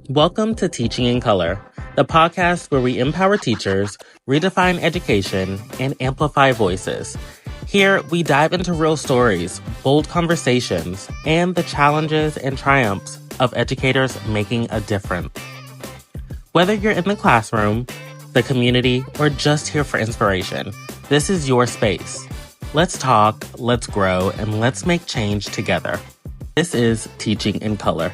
Welcome to Teaching in Color, the podcast where we empower teachers, redefine education, and amplify voices. Here, we dive into real stories, bold conversations, and the challenges and triumphs of educators making a difference. Whether you're in the classroom, the community, or just here for inspiration, this is your space. Let's talk, let's grow, and let's make change together. This is Teaching in Color.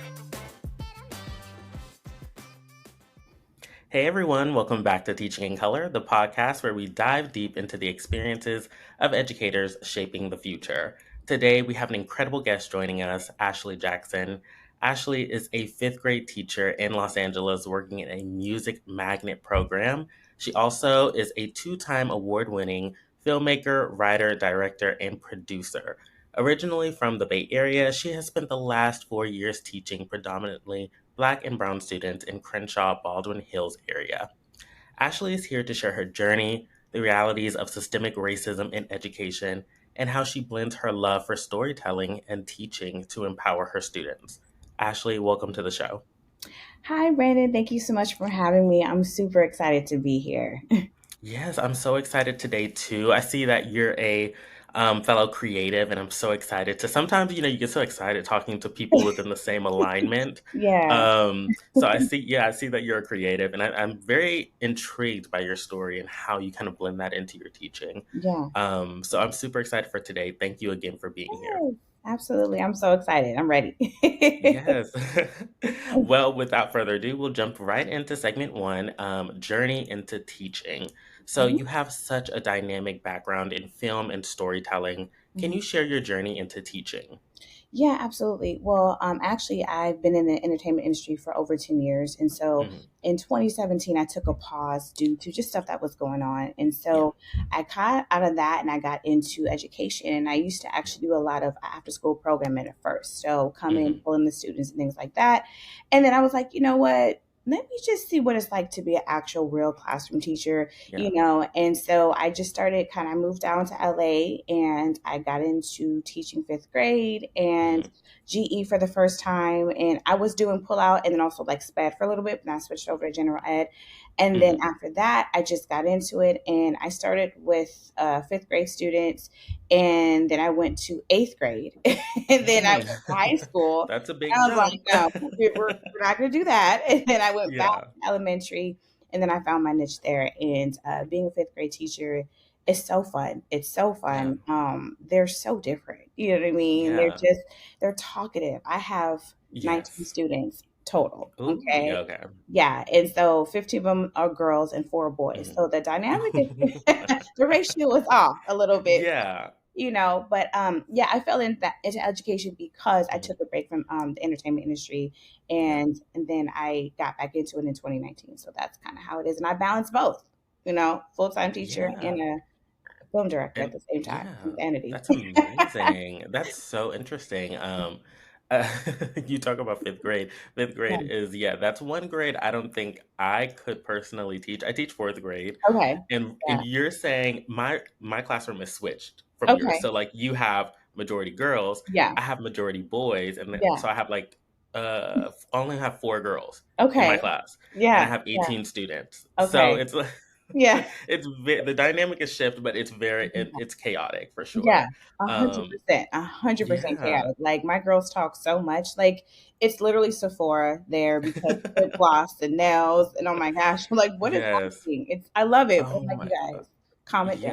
Hey everyone, welcome back to Teaching in Color, the podcast where we dive deep into the experiences of educators shaping the future. Today we have an incredible guest joining us, Brajaé Jackson. Ashley is a fifth grade teacher in Los Angeles working in a music magnet program. She also is a two-time award-winning filmmaker, writer, director, and producer. Originally from the Bay Area, she has spent the last 4 years teaching predominantly Black and Brown students in Crenshaw, Baldwin Hills area. Ashley is here to share her journey, the realities of systemic racism in education, and how she blends her love for storytelling and teaching to empower her students. Ashley, welcome to the show. Hi, Brandon. Thank you so much for having me. I'm super excited to be here. Yes, I'm so excited today too. I see that you're a fellow creative, and I'm so excited to. Sometimes, you get so excited talking to people within the same alignment. Yeah. So I see that you're a creative, and I'm very intrigued by your story and how you kind of blend that into your teaching. Yeah. So I'm super excited for today. Thank you again for being here. Yes, absolutely. I'm so excited. I'm ready. Yes. Well, without further ado, we'll jump right into segment one, journey into teaching. So Mhm, you have such a dynamic background in film and storytelling. Can mhm. you share your journey into teaching? Yeah, absolutely. Well, actually, I've been in the entertainment industry for over 10 years. And so Mhm. in 2017, I took a pause due to just stuff that was going on. And Yeah. so I got out of that and I got into education. And I used to actually do a lot of after school programming at first. So come in, Hmm. pulling the students and things like that. And then I was like, you know what? Let me just see what it's like to be an actual real classroom teacher, Yeah. And so I just started I moved down to LA and I got into teaching fifth grade and Hmm. GE for the first time. And I was doing pull out and then also like SPED for a little bit, but then I switched over to general ed. And then Hmm. after that, I just got into it and I started with fifth grade students. And then I went to eighth grade. And then I went Mm. to high school. That's a And big I was like, jump. no, we're not going to do that. And then I went back Yeah. to elementary and then I found my niche there. And being a fifth grade teacher is so fun. It's so Yeah. fun. They're so different. You know what I mean? Yeah. They're talkative. I have 19 Yes. students total. Ooh, yeah, Okay. okay. Yeah. And so 15 of them are girls and 4 boys. Mhm. So the dynamic is the ratio is off a little bit, Yeah. but yeah, I fell into education because I Mhm. took a break from the entertainment industry Yeah. and then I got back into it in 2019. So that's kind of how it is. And I balance both, full-time teacher and Yeah. a film director at And the same time. yeah, Insanity. that's amazing. That's so interesting. Uh, you talk about fifth grade. Fifth Yeah. grade is, yeah, that's one grade I don't think I could personally teach. I teach fourth grade, Okay. and Yeah. you're saying my classroom is switched from yours. Okay. So like you have majority girls, Yeah. I have majority boys, and Yeah. so I have like only have four girls in my Okay. class, and I Yeah. have Yeah. 18 students. So Okay. it's like Yeah. the dynamic is shift, but it's chaotic for Yeah, sure. a hundred Um, percent, 100% yeah, chaotic. Like my girls talk so much, like it's literally Sephora there because lip gloss and nails, and oh my gosh, I'm like, what is yes. happening? I love it, but Oh I'm like, you my god. guys, calm it down.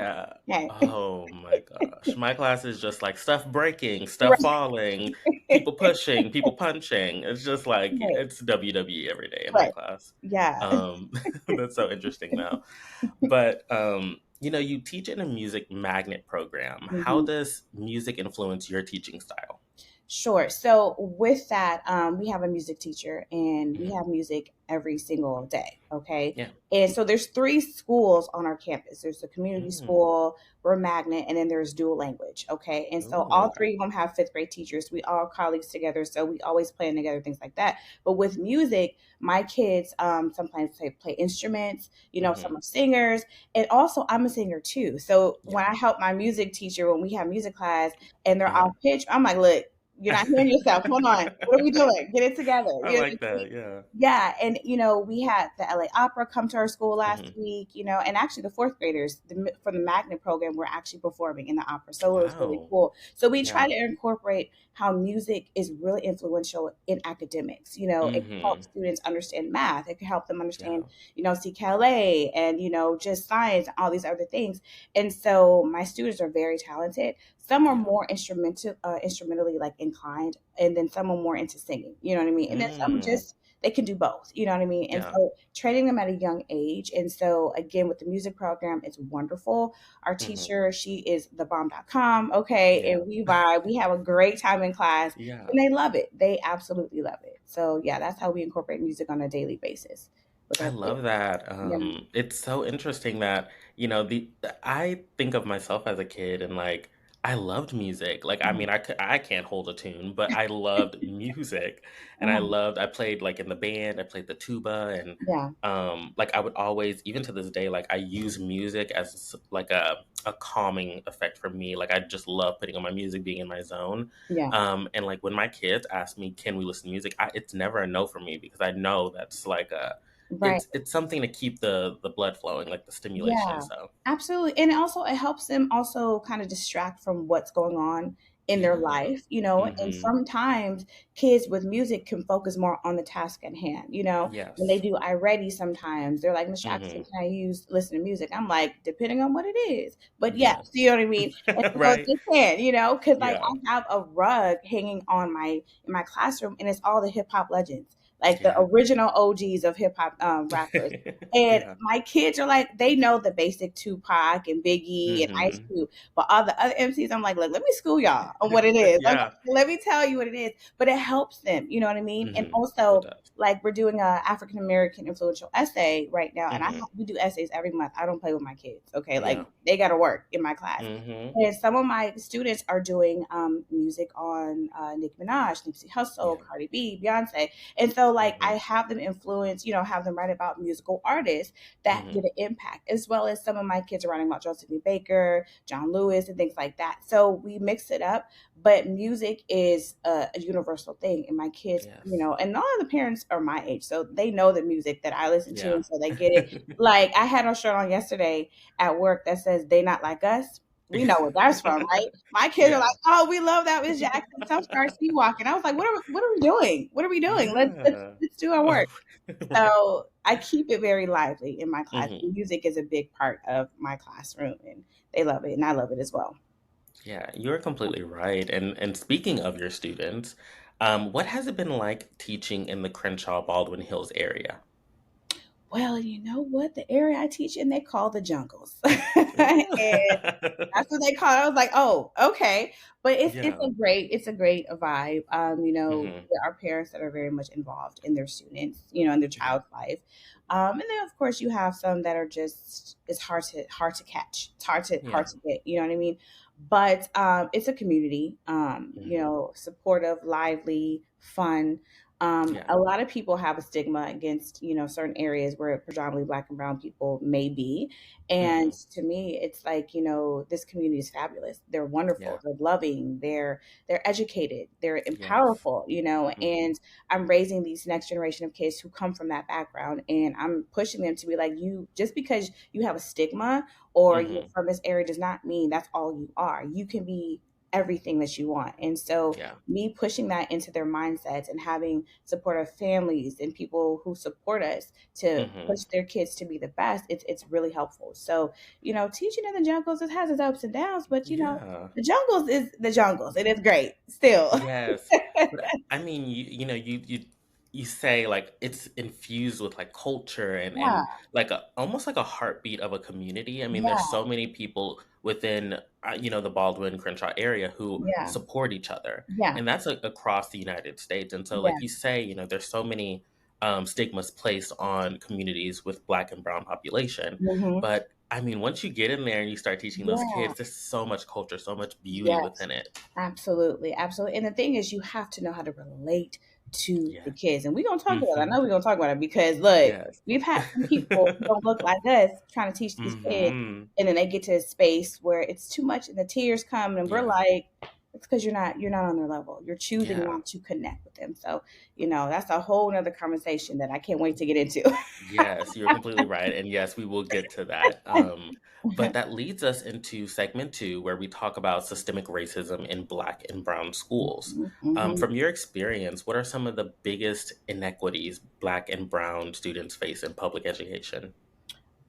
Yeah. Okay, Oh my gosh. My class is just like stuff breaking, stuff right, falling, people pushing, people punching. It's just like right, it's WWE every day in my right. class. Yeah. Um, that's so interesting though. But you teach in a music magnet program. How Mhm. does music influence your teaching style? Sure. So with that, we have a music teacher and we Mhm. have music every single day. Okay. Yeah. And so there's 3 schools on our campus. There's the community Mm. school, we're magnet, and then there's dual language. Okay. And so Ooh, all okay. 3 of them have fifth grade teachers. We all colleagues together. So we always plan together, things like that. But with music, my kids sometimes play instruments, some Hmm. are singers. And also I'm a singer too. So Yeah. when I help my music teacher when we have music class and they're Yeah. off pitch, I'm like, look, You're not hearing yourself. Hold on. What are we doing? Get it together. I You know what like I mean? that. Yeah. Yeah, and we had the LA Opera come to our school last Hmm. week, and actually the fourth graders from the magnet program were actually performing in the opera, so it was really Wow. cool. So we try Yeah. to incorporate how music is really influential in academics. It can help Hmm. students understand math. It can help them understand, Yeah. CKLA and just science and all these other things. And so my students are very talented. Some are Yeah. more instrumentally like inclined, and then some are more into singing. You know what I mean? And then some Mm. just they can do both. You know what I mean? And Yeah. so training them at a young age. And so again, with the music program, it's wonderful. Our Hmm. teacher, she is thebomb.com. Okay. Yeah. And we vibe. We have a great time in class Yeah. and they love it. They absolutely love it. So yeah, that's how we incorporate music on a daily basis with I our love kids. that. Yeah. It's so interesting that, I think of myself as a kid and like I loved music. Like I Mhm. mean, I can't hold a tune, but I loved music and Uh-huh. I played like in the band, I played the tuba and Yeah. like I would always even to this day like I use music as like a calming effect for me. Like I just love putting on my music, being in my zone. Yeah. And like when my kids ask me, "Can we listen to music?" It's never a no for me because I know that's like a Right. it's something to keep the blood flowing, like the stimulation, Yeah, so absolutely. And also it helps them also kind of distract from what's going on in their yeah. life, and Mhm. sometimes kids with music can focus more on the task at hand. When they Yes. do iReady sometimes, they're like, Miss Jackson, Mhm. can I listen to music? I'm like, depending on what it is. But yes, Yeah. you know what I mean? And so Right? they can, because like Yeah. I have a rug hanging on in my classroom and it's all the hip hop legends. Like the Yeah. original OGs of hip hop rappers. And Yeah. my kids are like, they know the basic Tupac and Biggie and Ice Mhm. Cube, but all the other MCs, I'm like, look, let me school y'all on what it is. Okay, Yeah. let me tell you what it is. But it helps them, you know what I mean? And Mhm. It also, does. like, we're doing a African American influential essay right now, and Mhm. we do essays every month. I don't play with my kids. Okay, like Yeah. they got to work in my class. Mhm. And some of my students are doing music on Nicki Minaj, Nipsey Hussle, Yeah. Cardi B, Beyonce. And so, like, I Mhm. have them influence, have them write about musical artists that Mhm. did an impact, as well as some of my kids are writing about Joseph B. Baker, John Lewis, and things like that. So we mix it up, but music is a universal thing. And my kids, Yes. and all of the parents are my age, so they know the music that I listen to, Yeah. and so they get it. Like I had a shirt on yesterday at work that says "They Not Like Us." We know where that's from, right? My kids are like, Yeah. "Oh, we love that Miss Jackson." Some start sea walking. I was like, what are we doing? What are we doing? Yeah. Let's do our Oh. work." So I keep it very lively in my class. Mhm. Music is a big part of my classroom, and they love it, and I love it as well. Yeah, you're completely right. And speaking of your students, what has it been like teaching in the Crenshaw Baldwin Hills area? Well, you know what? The area I teach in, they call the jungles. And that's what they call it. I was like, oh, okay. But Yeah. it's a great vibe. Hmm. There are parents that are very much involved in their students, in their Yeah. child's life. And then of course you have some that are just it's hard to catch. It's hard Yeah. to get, you know what I mean? But it's a community, Hmm. supportive, lively, fun. Yeah. A lot of people have a stigma against, certain areas where predominantly black and brown people may be. And Hmm. to me, it's like, this community is fabulous. They're Yeah. wonderful. They're loving. They're educated. They're Yes. powerful, Hmm. and I'm raising these next generation of kids who come from that background. And I'm pushing them to be like, just because you have a stigma or you're Hmm. from this area does not mean that's all you are. You can be everything that you want. And so Yeah. me pushing that into their mindsets and having supportive families and people who support us to Hmm. push their kids to be the best, it's really helpful. So, teaching in the jungles, it has its ups and downs, but Yeah. the jungles is the jungles. It is great still. Yes. But I mean, you say like it's infused with like culture and Yeah, like almost like a heartbeat of a community. I mean, there's yeah, so many people within the Baldwin Crenshaw area who yeah, support each other, yeah, and that's across the United States. And so, yeah. like you say, there's so many stigmas placed on communities with Black and Brown population, Hmm. but I mean, once you get in there and you start teaching those Yeah. kids, there's so much culture, so much beauty Yes. within it. Absolutely, absolutely. And the thing is, you have to know how to relate to the Yeah. kids. And we're gonna talk about it. I Mhm. know we're gonna talk about it because look, Yes. we've had some people who don't look like us trying to teach these kids, Mhm. and then they get to a space where it's too much and the tears come and we're Yeah. like, It's because you're not on their level. You're choosing Yeah. not to connect with them. So, that's a whole nother conversation that I can't wait to get into. Yes, you're completely right. And yes, we will get to that. But that leads us into segment two, where we talk about systemic racism in Black and Brown schools. Mhm. From your experience, what are some of the biggest inequities Black and Brown students face in public education?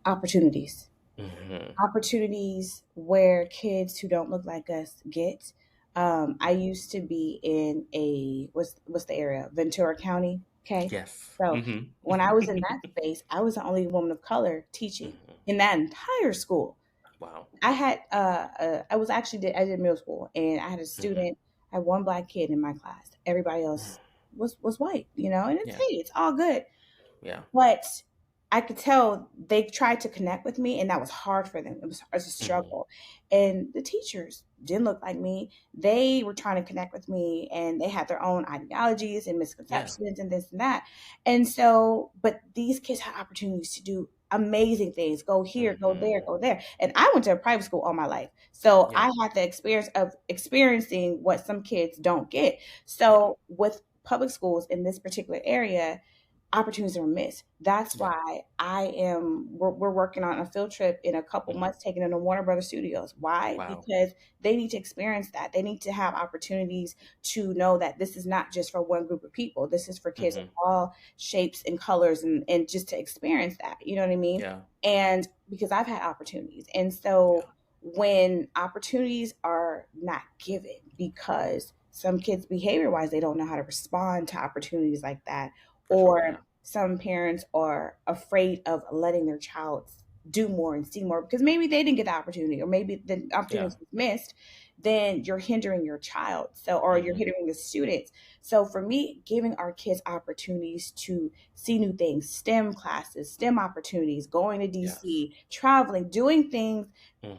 Opportunities. Hmm. Opportunities where kids who don't look like us get. I used to be in what's the area? Ventura County. Okay. Yes. So Hmm. when I was in that space, I was the only woman of color teaching Hmm. in that entire school. Wow. I was actually I did middle school, and I had a Hmm. student. I had one black kid in my class. Everybody else was white, and it's, Yeah. hey, it's all good. Yeah. But I could tell they tried to connect with me, and that was hard for them. It was a Hmm. struggle. And the teachers didn't look like me. They were trying to connect with me, and they had their own ideologies and Yeah. misconceptions and this and that. And so, but these kids had opportunities to do amazing things. Go here, go there, Hmm. go there. And I went to a private school all my life. So Yeah. I had the experience of experiencing what some kids don't get. Yeah. So with public schools in this particular area, opportunities are missed. That's Yeah. why we're working on a field trip in a couple Hmm. months, taking them to Warner Brothers Studios. Why? Wow. Because they need to experience that. They need to have opportunities to know that this is not just for one group of people. This is for kids of Hmm. all shapes and colors, and just to experience that. You know what I mean? Yeah. And because I've had opportunities. And Yeah. so when opportunities are not given because some kids behavior wise they don't know how to respond to opportunities like that, For sure. Yeah. or some parents are afraid of letting their child do more and see more because maybe they didn't get the opportunity, or maybe the Yeah. opportunity was missed. Then you're hindering your child, or you're Hmm. hindering the students. So for me, giving our kids opportunities to see new things, STEM classes, STEM opportunities, going to Yes. DC, traveling, doing things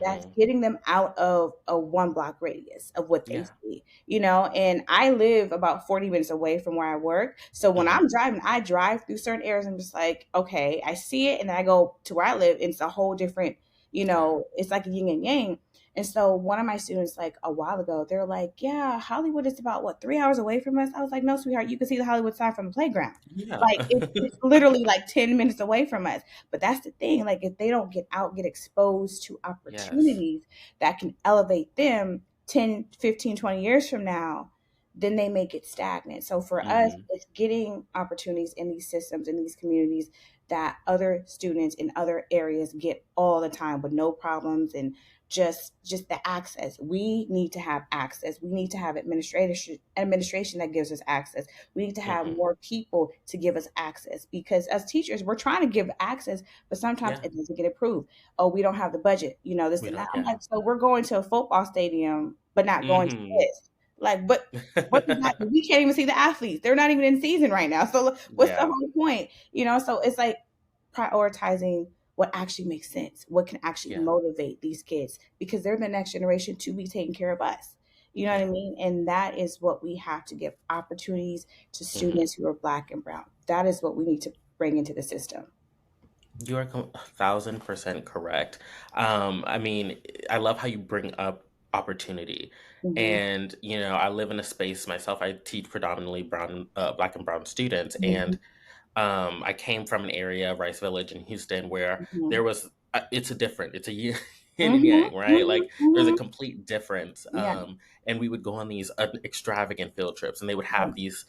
that's Hmm. getting them out of a one block radius of what they Yeah. see, and I live about 40 minutes away from where I work. So when Hmm. I'm driving, I drive through certain areas. I'm just like, okay, I see it. And then I go to where I live. And it's a whole different, Yeah. it's like a yin and yang. And so one of my students, like a while ago, they're like, yeah, Hollywood is about what, 3 hours away from us? I was like, no, sweetheart, you can see the Hollywood sign from the playground. Yeah. Like it's literally like 10 minutes away from us. But that's the thing. Like if they don't get out, get exposed to Yes. opportunities that can elevate them 10, 15, 20 years from now, then they make it stagnant. So for us, Hmm. it's getting opportunities in these systems, in these communities that other students in other areas get all the time with no problems, and just the access. We need to have access. We need to have administration that gives us access. We need to have Hmm. more people to give us access, because as teachers, we're trying to give access, but sometimes Yeah. it doesn't get approved. Oh, we don't have the budget, this We and that. don't. I'm Yeah. like, so we're going to a football stadium, but not going to Hmm. this. Like, but what does that? We can't even see the athletes. They're not even in season right now. So what's the Yeah. whole point? So it's like prioritizing what actually makes sense, what can actually Yeah. motivate these kids, because they're the next generation to be taking care of us. You know what I Yeah. mean? And that is what we have to give opportunities to Hmm. students who are black and brown. That is what we need to bring into the system. You are 1,000% correct. I mean, I love how you bring up opportunity. Hmm. And, I live in a space myself. I teach predominantly Black and brown students. Hmm. And I came from an area, Rice Village in Houston, where Hmm. there was, it's a yin yin and Hmm. yang, right? Hmm. Like there's a Hmm. complete difference. Yeah. And we would go on these extravagant field trips, and they would have Right. these,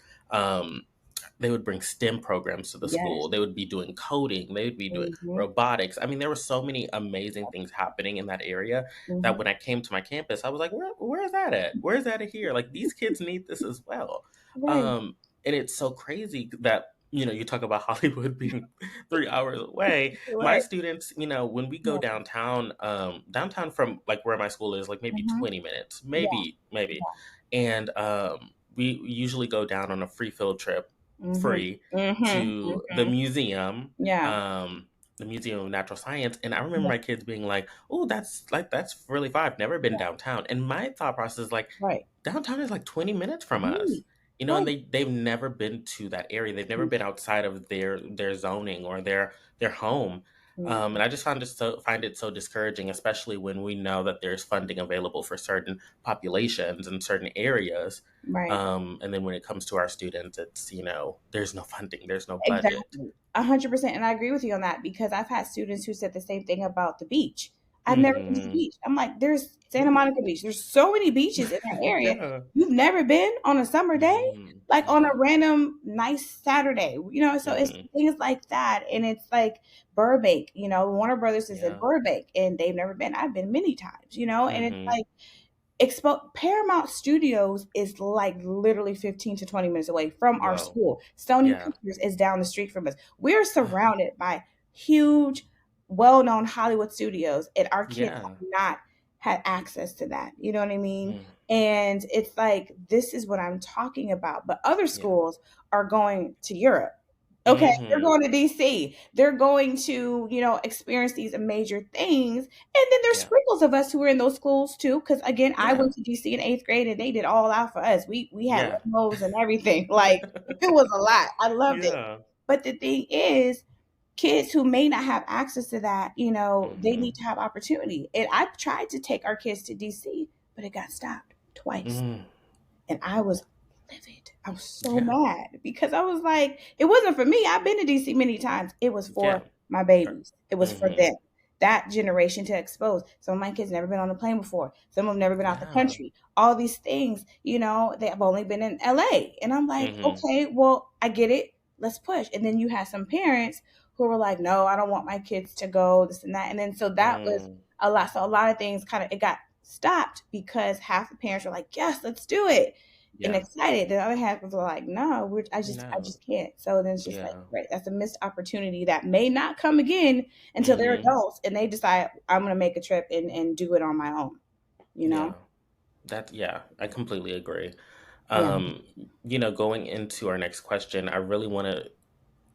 they would bring STEM programs to the Yes. school. They would be doing coding. They would be doing Hmm. robotics. I mean, there were so many amazing things happening in that area that Hmm. when I came to my campus, I was like, where is that at? Where is that at here? Like these kids need this as well. Right. Um, and it's so crazy that, you talk about Hollywood being 3 hours away. My Right. students, when we go Yeah. downtown, downtown from like where my school is, like maybe Hmm. 20 minutes, Yeah. maybe. And we usually go down on a free field trip, Hmm. free, Hmm. to Hmm. Yeah. the Museum of Natural Science. And I remember Yeah. my kids being like, "Oh, that's really fun. I've never been Yeah. downtown." And my thought process is like, Right. downtown is like 20 minutes from us. Right. And Right. they've never been to that area. They've never been outside of their zoning or their home. Mm. And I just find it so discouraging, especially when we know that there's funding available for certain populations in certain areas. Right. And then when it comes to our students, it's, there's no funding, there's no budget. Exactly. 100%. And I agree with you on that because I've had students who said the same thing about the beach. I've never been to the Hmm. beach. I'm like, there's Santa Monica Beach. There's so many beaches in that area. Yeah. You've never been on a summer day, like on a Yeah. random nice Saturday, so it's Hmm. things like that. And it's like Burbank, Warner Brothers is in Yeah. Burbank and they've never been. I've been many times, and it's Hmm. like, Paramount Studios is like literally 15 to 20 minutes away from our Whoa. school. Sony Yeah. Pictures is down the street from us. We're surrounded by huge, well-known Hollywood studios, and our kids have Yeah. not had access to that. You know what I mean? Mm. And it's like, this is what I'm talking about. But other Yeah. schools are going to Europe. Okay, they're Hmm. going to DC. They're going to, experience these major things. And then there's Yeah. sprinkles of us who were in those schools too. Because again, I Yeah. went to DC in eighth grade, and they did all out for us. We had Yeah. limos and everything. Like, it was a lot. I loved it. Yeah. But the thing is, kids who may not have access to that, they need Hmm. to have opportunity. And I tried to take our kids to DC, but it got stopped twice. Mm. And I was livid. I was so Yeah. mad because I was like, it wasn't for me. I've been to DC many times. It was Yeah. for my babies. It was for Hmm. them. That generation to expose. Some of my kids never been on a plane before. Some have never been out the Yeah. country. All these things, they have only been in LA. And I'm like, Hmm. okay, well, I get it. Let's push. And then you have some parents who were like, no, I don't want my kids to go, this and that. And then so that was Mm. a lot. So a lot of things it got stopped because half the parents were like, yes, let's do it and Yeah. excited. The other half was like, no, I No. just can't. So then it's just like, Yeah. right, that's a missed opportunity that may not come again until they're Hmm. adults and they decide I'm going to make a trip and do it on my own, you know? Yeah. Yeah, I completely agree. Yeah. Um, going into our next question, I really want to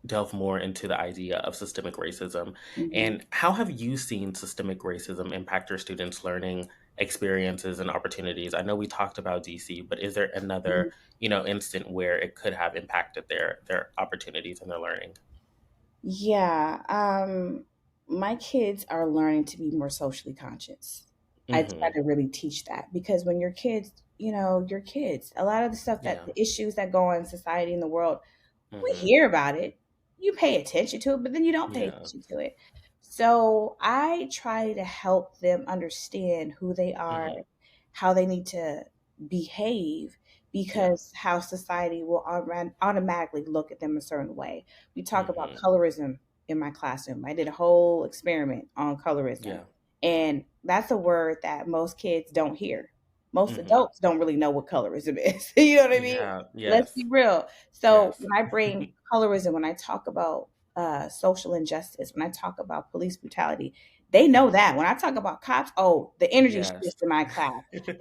delve more into the idea of systemic racism. Hmm. And how have you seen systemic racism impact your students' learning experiences and opportunities? I know we talked about DC, but is there another, instant where it could have impacted their opportunities and their learning? Yeah. My kids are learning to be more socially conscious. I try Hmm. to really teach that because when you're kids, you're kids. A lot of the stuff Yeah. the issues that go on in society in the world, we Hmm. hear about it. You pay attention to it, but then you don't pay Yeah. attention to it. So I try to help them understand who they are, Hmm. how they need to behave, Yeah. because how society will automatically look at them a certain way. We talk about Hmm. colorism in my classroom. I did a whole experiment on colorism, Yeah. and that's a word that most kids don't hear. Most Hmm. adults don't really know what colorism is. You know what I mean? Yeah. Let's be Yes. real. So Yes. when I bring colorism, when I talk about social injustice, when I talk about police brutality, they know Hmm. that. When I talk about cops, oh, the energy Yes. shifts in my class.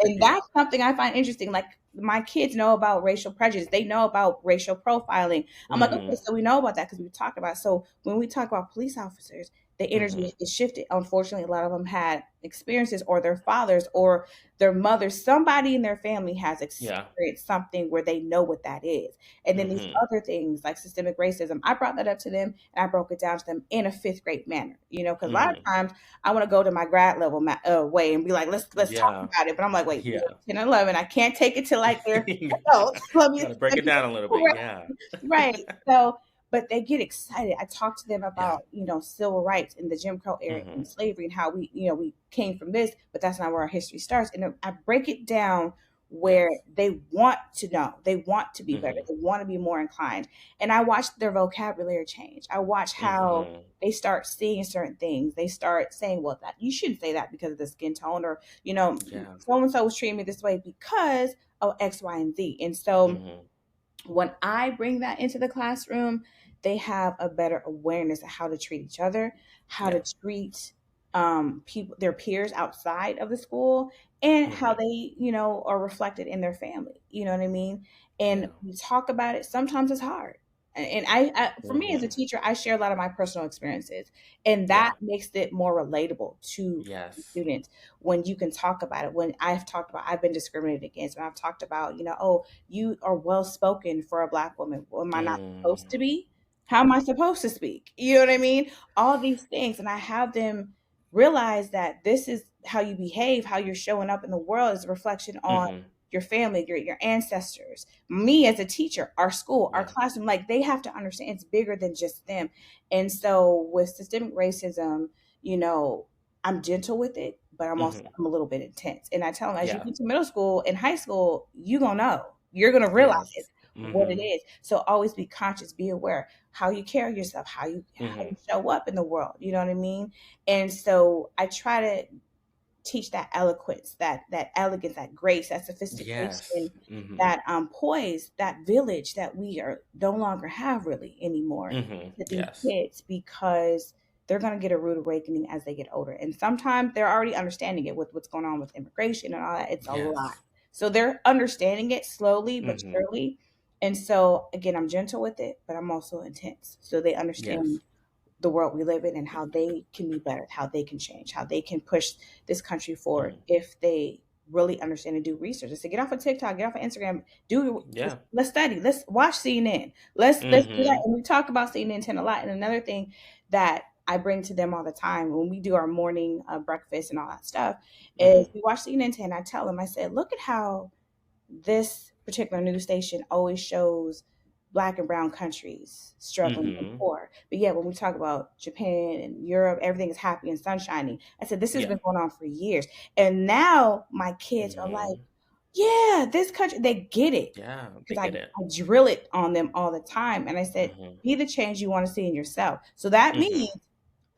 And Yeah. that's something I find interesting. Like, my kids know about racial prejudice. They know about racial profiling. I'm like, okay, Hmm. so we know about that because we've talked about it. So when we talk about police officers, the Hmm. energy is shifted. Unfortunately, a lot of them had experiences, or their fathers or their mothers, somebody in their family has Yeah. experienced something where they know what that is. And then these Hmm. other things like systemic racism, I brought that up to them and I broke it down to them in a fifth grade manner. Because a lot of Hmm. times I want to go to my grad level way and be like, let's talk Yeah. about it. But I'm like, wait, Yeah. 10 and 11, I can't take it to like they're adults. Gotta break Let it me down a little bit. right, Yeah. right. So, but they get excited. I talk to them Yeah. about, civil rights in the Jim Crow era and Hmm. slavery and how we came from this, but that's not where our history starts. And I break it down where Yes. they want to know, they want to be better, Hmm. they want to be more inclined. And I watch their vocabulary change. I watch how Hmm. they start seeing certain things. They start saying, well, that you shouldn't say that because of the skin tone, or, Yeah. so and so was treating me this way because of X, Y, and Z. And so Hmm. when I bring that into the classroom, they have a better awareness of how to treat each other, how Yeah. to treat people, their peers outside of the school, and how Hmm. they, are reflected in their family. You know what I mean? And Yeah. we talk about it. Sometimes it's hard. And for me as a Hmm. teacher, I share a lot of my personal experiences, and that Yeah. makes it more relatable to Yes. students when you can talk about it. When I've been discriminated against, when I've talked about, oh, you are well spoken for a Black woman. Well, am I not supposed to Mm. be? How am I supposed to speak? You know what I mean? All these things. And I have them realize that this is how you behave, how you're showing up in the world is a reflection on Mm-hmm. your family, your ancestors, me as a teacher, our school, our Yeah. classroom. Like they have to understand it's bigger than just them. And so with systemic racism, you know, I'm gentle with it, but Mm-hmm. I'm a little bit intense. And I tell them as you Yeah. get to middle school and high school, you gonna know. You're gonna realize Yes. what it Mm-hmm. is. So always be conscious, be aware how you carry yourself, how Mm-hmm. you show up in the world. You know what I mean? And so I try to teach that eloquence, that elegance, that grace, that Yes. sophistication, Mm-hmm. that poise, that village that we are no longer have really anymore Mm-hmm. to these Yes. kids because they're going to get a rude awakening as they get older. And sometimes they're already understanding it with what's going on with immigration and all that. It's a lot. Yes. So they're understanding it slowly but Mm-hmm. surely. And so again, I'm gentle with it, but I'm also intense. So they Yes. understand the world we live in and how they can be better, how they can change, how they can push this country forward Mm-hmm. if they really understand and do research. Just to get off of TikTok, get off of Instagram, Yeah. let's study, let's watch CNN, let's do that. Mm-hmm. And we talk about CNN 10 a lot. And another thing that I bring to them all the time when we do our morning breakfast and all that stuff is Mm-hmm. we watch CNN 10. I tell them, I said, look at how this particular news station always shows black and brown countries struggling and Mm-hmm. poor. But yeah, when we talk about Japan and Europe, everything is happy and sunshiny. I said, this has Yeah. been going on for years. And now my kids are like, Mm-hmm. yeah, this country, they get it. Yeah. They Because get it. I drill it on them all the time. And I said, Mm-hmm. be the change you want to see in yourself. So that Mm-hmm. means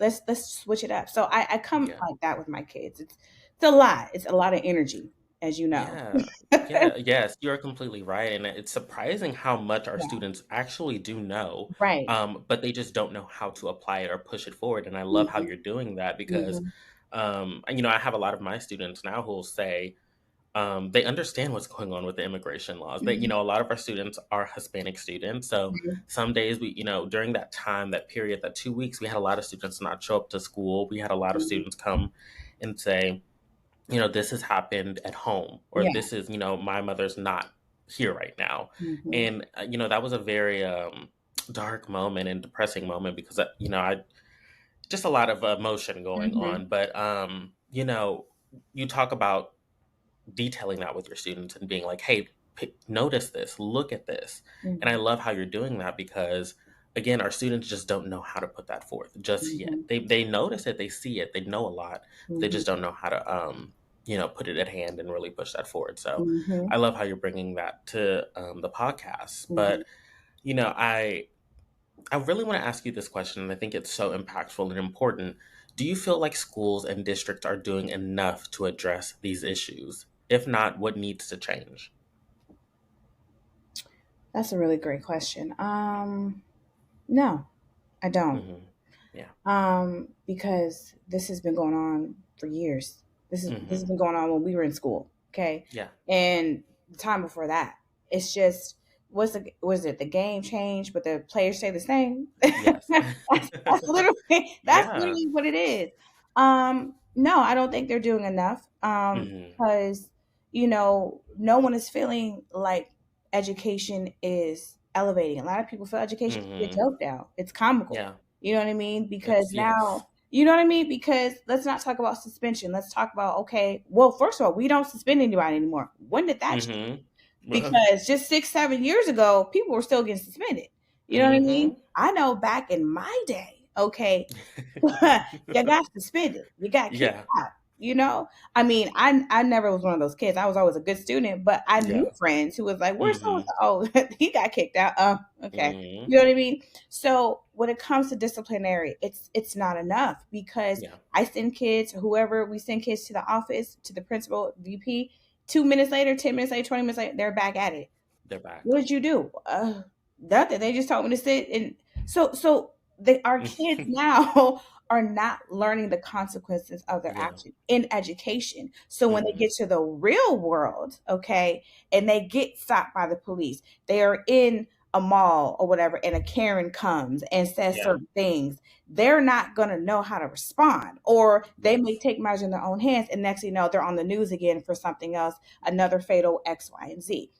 let's switch it up. So I come Yeah. like that with my kids. It's a lot. It's a lot of energy, as you know. Yeah. Yeah. Yes, you're completely right. And it's surprising how much our Yeah. students actually do know, Right. but they just don't know how to apply it or push it forward. And I love how Mhm, you're doing that because, mhm, I have a lot of my students now who will say, they understand what's going on with the immigration laws. mhm, A lot of our students are Hispanic students. So mhm, some days during that time, that period, that 2 weeks, we had a lot of students not show up to school. We had a lot of mhm. students come and say, this has happened at home, or Yeah. this is, my mother's not here right now. Mhm, And, that was a very dark moment and depressing moment because, I just a lot of emotion going mhm, on. But, you talk about detailing that with your students and being like, hey, notice this, look at this. And I mhm, love how you're doing that because, again, our students just don't know how to put that forth just yet. mhm, They notice it, they see it, they know a lot, but they mhm, just don't know how to, put it at hand and really push that forward. So mhm, I love how you're bringing that to the podcast. mhm. But, I really want to ask you this question, and I think it's so impactful and important. Do you feel like schools and districts are doing enough to address these issues? If not, what needs to change? That's a really great question. No, I don't. Hmm. Yeah. Because this has been going on for years. This has Hmm. been going on when we were in school, okay? Yeah. And the time before that. It's just was it the game changed, but the players stay the same? Yes. That's Yeah. literally what it is. No, I don't think they're doing enough. Hmm. Because no one is feeling like education is elevating. A lot of people feel education can be a Hmm. joke now. It's comical. Yeah. You know what I mean? Because It's yes. now, you know what I mean? Because let's not talk about suspension. Let's talk about, okay, well, first of all, we don't suspend anybody anymore. When did that change? Hmm. Because just 6, 7 years ago, people were still getting suspended. You know what I mean? Hmm. I know back in my day, okay, you got suspended. You got kicked Yeah. out. I mean, I never was one of those kids. I was always a good student, but I knew Yeah. friends who was like, "Where's so and Hmm. so?" Oh, he got kicked out. Okay. Hmm. You know what I mean? So when it comes to disciplinary, it's not enough because Yeah. I send kids, whoever we send kids to the office, to the principal, VP. 2 minutes later, 10 minutes later, 20 minutes later, they're back at it. They're back. What did you do? Nothing. They just told me to sit. And so our kids now are not learning the consequences of their Yeah. action in education. So when they Hmm. get to the real world, okay, and they get stopped by the police, they are in a mall or whatever, and a Karen comes and says Yeah. certain things, they're not going to know how to respond, or they may Yes. take matters in their own hands. And next thing you know, they're on the news again for something else, another fatal X, Y, and Z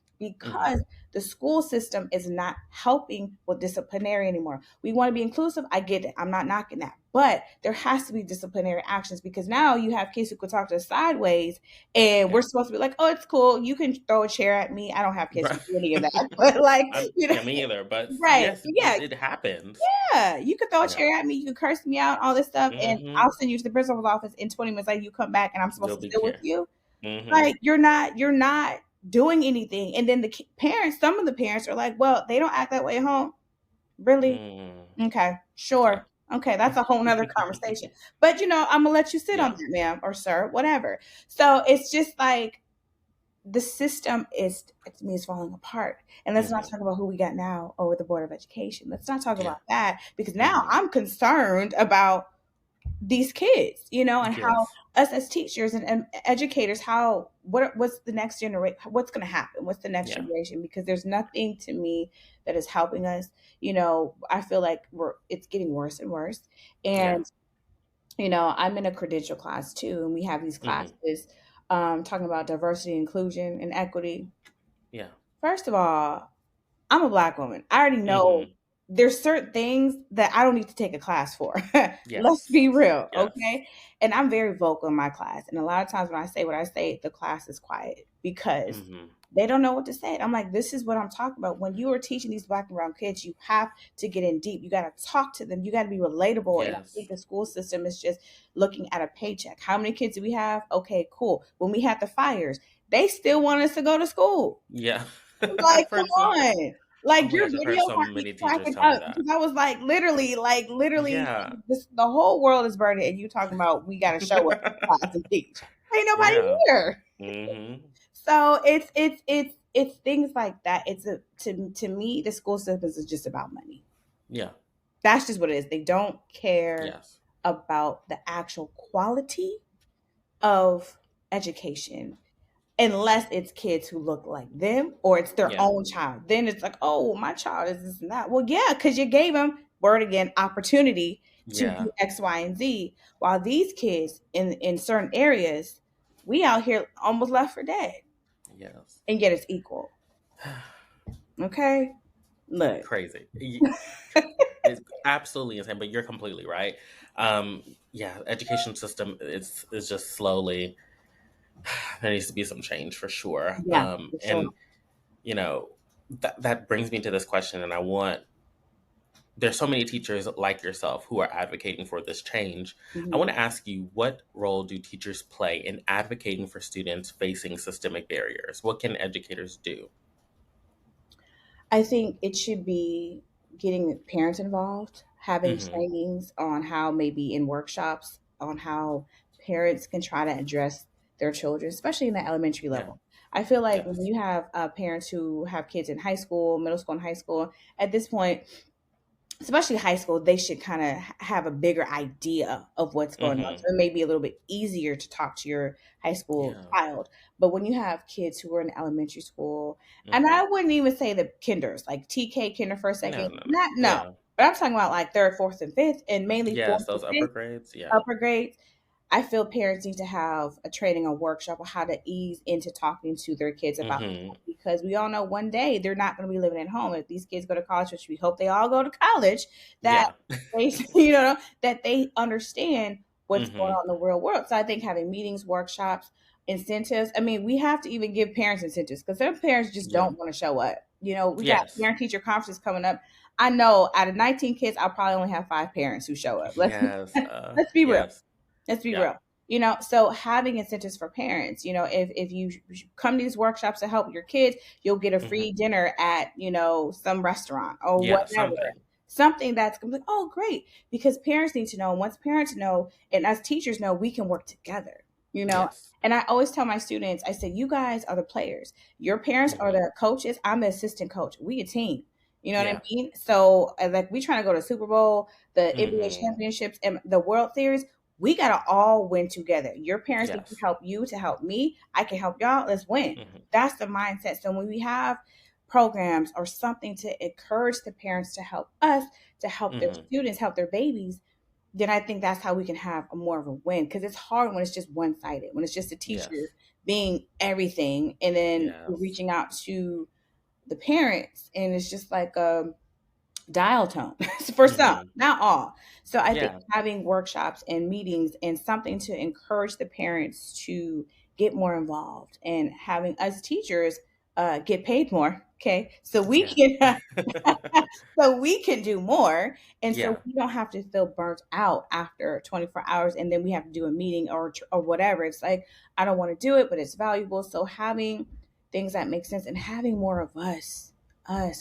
Hmm. because the school system is not helping with disciplinary anymore. We want to be inclusive. I get it. I'm not knocking that. But there has to be disciplinary actions, because now you have kids who could talk to us sideways, and we're Yeah. supposed to be like, oh, it's cool. You can throw a chair at me. I don't have kids who Right. do any of that. But like, Yeah, me either. But right. yes, Yeah, it happens. yeah. You could throw a Yeah. chair at me. You could curse me out, all this stuff. And Mm-hmm. I'll send you to the principal's office in 20 minutes. Like, you come back and I'm supposed You'll to be sit with here. you. Mm-hmm. Like, you're not doing anything. And then the parents, some of the parents are like, well, they don't act that way at home. Really? Mm. Okay, Yeah. sure. Okay, that's a whole nother conversation. But I'm gonna let you sit on Yeah. that, ma'am or sir, whatever. So it's just like the system is, to me, is falling apart. And let's not Mm-hmm. talk about who we got now over the Board of Education. Let's not talk Yeah. about that, because now Mm-hmm. I'm concerned about these kids, and how Yes. us as teachers and educators, what's the next generation, what's going to happen, what's the next Yeah. generation, because there's nothing to me that is helping us. I feel like it's getting worse and worse. Yeah. And I'm in a credential class too, and we have these Mm-hmm. classes talking about diversity, inclusion, and equity. Yeah. First of all, I'm a Black woman. I already know Mm-hmm. there's certain things that I don't need to take a class for. Let's Yes. be real, Yes. okay? And I'm very vocal in my class. And a lot of times when I say what I say, the class is quiet because Mm-hmm. they don't know what to say. I'm like, this is what I'm talking about. When you are teaching these Black and brown kids, you have to get in deep. You got to talk to them. You got to be relatable. And I think Yes. the school system is just looking at a paycheck. How many kids do we have? Okay, cool. When we had the fires, they still want us to go to school. Yeah. Like, I've come heard some. on. Oh Like, my your gosh, I've heard video so had me many teachers cracking tell me up, that. because I was literally, Yeah. the whole world is burning, and you talking about we got to show up to class and teach. Ain't nobody Yeah. here. Mm-hmm. So it's things like that. To me, the school system is just about money. Yeah. That's just what it is. They don't care Yes. about the actual quality of education, unless it's kids who look like them or it's their Yeah. own child. Then it's like, oh, my child is this and that. Well, yeah, because you gave them, word again, opportunity to Yeah. do X, Y, and Z. While these kids in certain areas, we out here almost left for dead, Yes. and yet it's equal. Okay, look. Crazy. It's absolutely insane, but you're completely right. Um, yeah, education system is just slowly, there needs to be some change for sure. Yeah, for sure. And you know, that brings me to this question, and there's so many teachers like yourself who are advocating for this change. I Mhm. want to ask you, what role do teachers play in advocating for students facing systemic barriers? What can educators do? I think it should be getting parents involved, having Mm-hmm. trainings on how, maybe in workshops, on how parents can try to address their children, especially in the elementary Yeah. level. I feel like when Yes. you have parents who have kids in high school, middle school, and high school, at this point, especially high school, they should kind of have a bigger idea of what's going on. Mm-hmm. So it may be a little bit easier to talk to your high school Yeah. child. But when you have kids who are in elementary school, and Mm-hmm. I wouldn't even say the kinders, like TK, kinder, first, No, second, no, no. not, no. Yeah. But I'm talking about like third, fourth, and fifth, and mainly fourth Yes, and those upper fifth, grades. Yeah. upper grades. I feel parents need to have a training, a workshop on how to ease into talking to their kids about Mm-hmm. that, because we all know one day they're not going to be living at home. If these kids go to college, which we hope they all go to college, that Yeah. they, that they understand what's going Mm-hmm. on in the real world. So I think having meetings, workshops, incentives. I mean, we have to even give parents incentives, because some parents just Yeah. don't want to show up. We got Yes. parent teacher conferences coming up. I know out of 19 kids, I'll probably only have 5 parents who show up. Let's Yes. let's be real. Yes. Let's be Yeah. real. So having incentives for parents, if you come to these workshops to help your kids, you'll get a Mm-hmm. free dinner at, some restaurant or Yeah. whatever. Something. Something that's complete. Oh, great. Because parents need to know. And once parents know, and as teachers know, we can work together. Yes. And I always tell my students, I say, you guys are the players. Your parents are Mm-hmm. the coaches. I'm the assistant coach. We a team. You know what I Yeah. mean? So, like, we trying to go to Super Bowl, the NBA Mm-hmm. championships, and the World Series. We gotta all win together. Your parents need to Yes. help you to help me. I can help y'all. Let's win. Mm-hmm. That's the mindset. So when we have programs or something to encourage the parents to help us, to help their Mm-hmm. students, help their babies, then I think that's how we can have a more of a win. Because it's hard when it's just one sided, when it's just a teacher Yes. being everything, and then Yes. reaching out to the parents, and it's just like dial tone for some, Mhm. not all. So I think Yeah. having workshops and meetings and something to encourage the parents to get more involved, and having us teachers get paid more. Okay, so we Yeah. can so we can do more, and so Yeah. we don't have to feel burnt out after 24 hours, and then we have to do a meeting or whatever. It's like I don't want to do it, but it's valuable. So having things that make sense and having more of us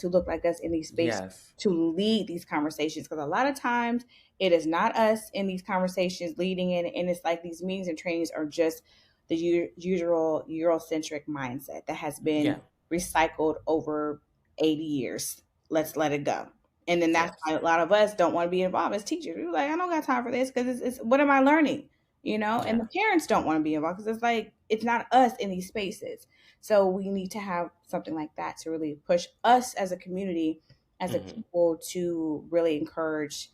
who look like us in these spaces Yes. to lead these conversations, because a lot of times it is not us in these conversations leading in, and it's like these meetings and trainings are just the usual Eurocentric mindset that has been Yeah. recycled over 80 years. Let's let it go. And then that's Yes. why a lot of us don't want to be involved as teachers. We're like, I don't got time for this because it's what am I learning? And Yeah. the parents don't want to be involved because it's like it's not us in these spaces. So we need to have something like that to really push us as a community, as a Mhm. people, to really encourage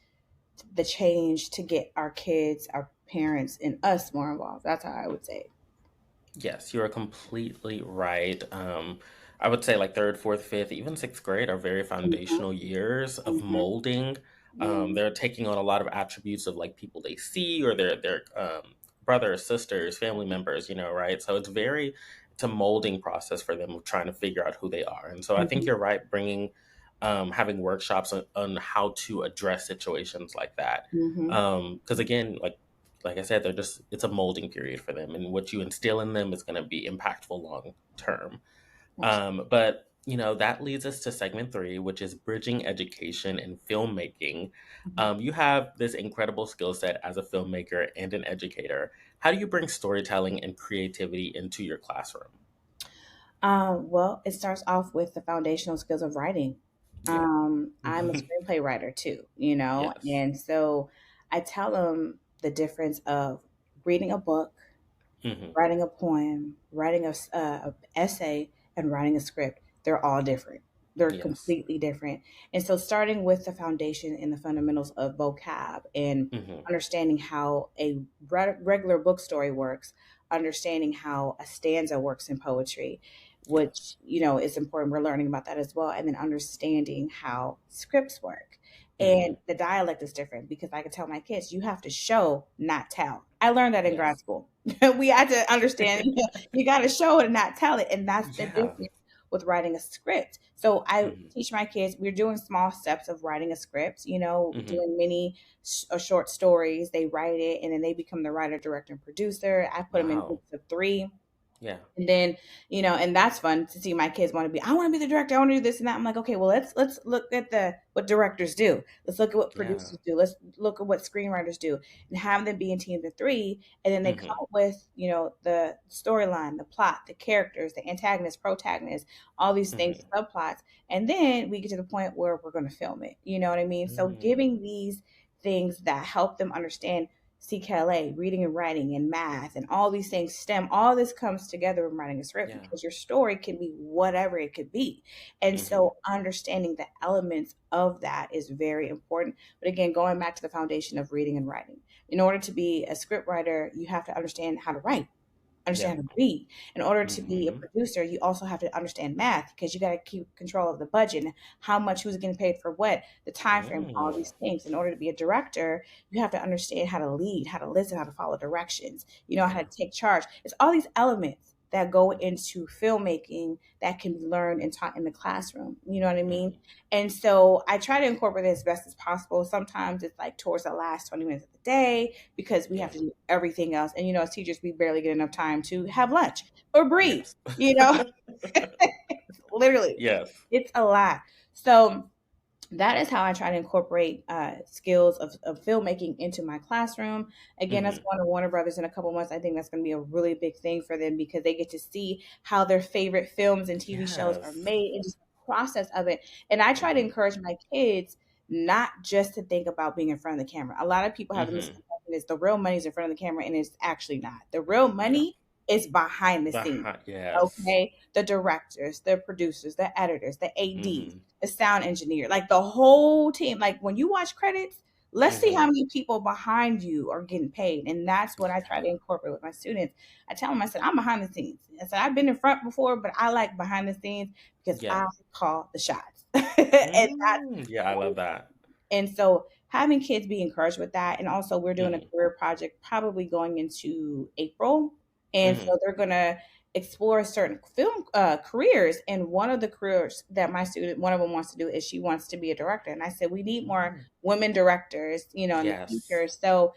the change to get our kids, our parents, and us more involved. That's how I would say. Yes, you are completely right. I would say like third, fourth, fifth, even sixth grade are very Mhm, foundational years of mhm, molding. yeah. They're taking on a lot of attributes of like people they see or their brothers, sisters, family members, right? So it's a molding process for them of trying to figure out who they are. And so I think Mhm, you're right, having workshops on how to address situations like that. mhm. Because again, like I said, it's a molding period for them, and what you instill in them is going to be impactful long term. Absolutely. But that leads us to segment three, which is bridging education and filmmaking. Mhm. You have this incredible skill set as a filmmaker and an educator. How do you bring storytelling and creativity into your classroom? Well, it starts off with the foundational skills of writing. Yeah. I'm a screenplay writer too, Yes. and so I tell them the difference of reading a book, Hmm. writing a poem, writing a essay, and writing a script. They're all different. They're Yes. completely different. And so, starting with the foundation and the fundamentals of vocab and Hmm. understanding how a regular book story works, understanding how a stanza works in poetry, which Yes. is important. We're learning about that as well, and then understanding how scripts work. And Hmm. the dialect is different because I can tell my kids, you have to show, not tell. I learned that in grad Yes. school. We had to understand you got to show it and not tell it. And that's the Yeah. difference with writing a script. So I Hmm. teach my kids, we're doing small steps of writing a script, Hmm. doing mini short stories. They write it and then they become the writer, director, and producer. I put them in Wow. groups of three. Yeah. And then, and that's fun to see my kids I want to be the director. I want to do this and that. I'm like, okay, well, let's look at what directors do. Let's look at what Yeah. producers do. Let's look at what screenwriters do and have them be in teams of three. And then they come Hmm. up with, the storyline, the plot, the characters, the antagonist, protagonist, all these things, Hmm. subplots. And then we get to the point where we're going to film it. You know what I mean? So Mm. giving these things that help them understand CKLA, reading and writing, and math, and all these things, STEM, all this comes together in writing a script Yeah. because your story can be whatever it could be. And Hmm. so understanding the elements of that is very important. But again, going back to the foundation of reading and writing. In order to be a script writer, you have to understand how to write, Yeah. understand how to read. In order to be a Hmm. producer, you also have to understand math because you got to keep control of the budget and how much who's getting paid for what, the time frame, all Mm. these things. In order to be a director, you have to understand how to lead, how to listen, how to follow directions. You know how Yeah. to take charge. It's all these elements that go into filmmaking that can be learned and taught in the classroom. You know what I mean? Hmm. And so I try to incorporate it as best as possible. Sometimes it's like towards the last 20 minutes of the day because we have Yeah. to do everything else. And, as teachers, we barely get enough time to have lunch or breathe, Yes. you know, literally, Yes. it's a lot. So that is how I try to incorporate skills of filmmaking into my classroom. Again, that's Hmm. going to Warner Brothers in a couple months. I think that's going to be a really big thing for them because they get to see how their favorite films and TV shows are Yes. made and just the process of it. And I try to Hmm. encourage my kids not just to think about being in front of the camera. A lot of people have the Hmm. misconception is the real money's in front of the camera, and it's actually not. The real Yeah. money is behind the scenes. Yes. Okay, the directors, the producers, the editors, the ADs, Hmm. the sound engineer, like the whole team. Like when you watch credits, Let's see how Mhm. many people behind you are getting paid. And that's what I try to incorporate with my students. I tell them, I said, I'm behind the scenes. I said, I've been in front before, but I like behind the scenes because Yeah. I call the shots. And that's Yeah, I love that. and so having kids be encouraged with that, and also we're doing a Mhm. career project probably going into April, and Mhm. so they're gonna explore certain film careers. And one of the careers that my student, one of them wants to do is she wants to be a director. And I said we need more Mm. women directors, in the Yes. future. So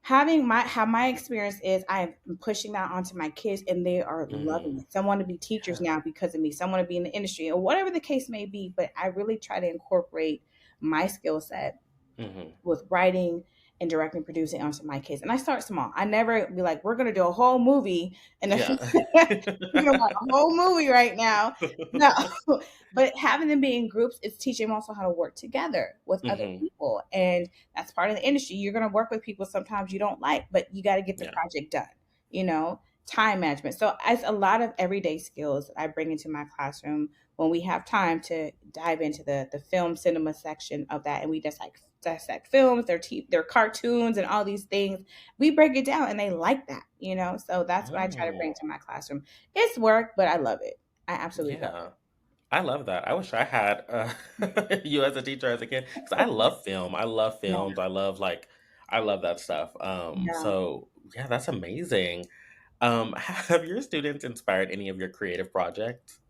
having my experience is I'm pushing that onto my kids and they are loving Mhm. it. Some want to be teachers Yeah. now because of me. Some want to be in the industry or whatever the case may be. But I really try to incorporate my skill set Mhm. with writing and directing, producing onto my kids. And I start small. I never be like, we're gonna do a whole movie and Yeah. you're gonna watch a whole movie right now. No. But having them be in groups is teaching them also how to work together with other Mhm. people. And that's part of the industry. You're gonna work with people sometimes you don't like, but you gotta get the Yeah. project done, time management. So it's a lot of everyday skills that I bring into my classroom when we have time to dive into the film cinema section of that, and we just like dissect films, their cartoons, and all these things. We break it down, and they like that. So that's what I try to bring Oh, to my classroom. It's work, but I love it. I absolutely love yeah. I love that. I wish I had you as a teacher as a kid because I love film. I love it. films. I love that stuff. Yeah, So yeah, that's amazing. Have your students inspired any of your creative projects?